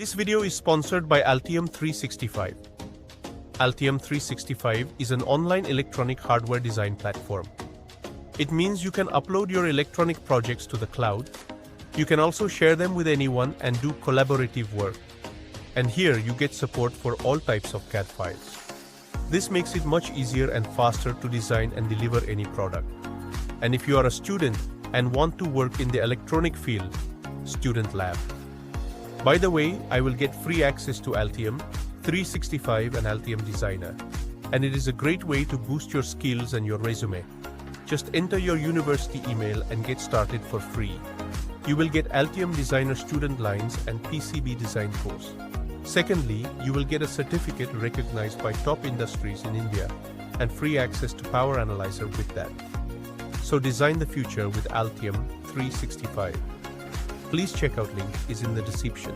This video is sponsored by Altium 365. Altium 365 is an online electronic hardware design platform. It means you can upload your electronic projects to the cloud. You can also share them with anyone and do collaborative work. And here you get support for all types of CAD files. This makes it much easier and faster to design and deliver any product. And if you are a student and want to work in the electronic field, Student Lab. By the way, I will get free access to Altium 365 and Altium Designer. And it is a great way to boost your skills and your resume. Just enter your university email and get started for free. You will get Altium Designer student lines and PCB design course. Secondly, you will get a certificate recognized by top industries in India and free access to Power Analyzer with that. So design the future with Altium 365. Please check out link is in the description.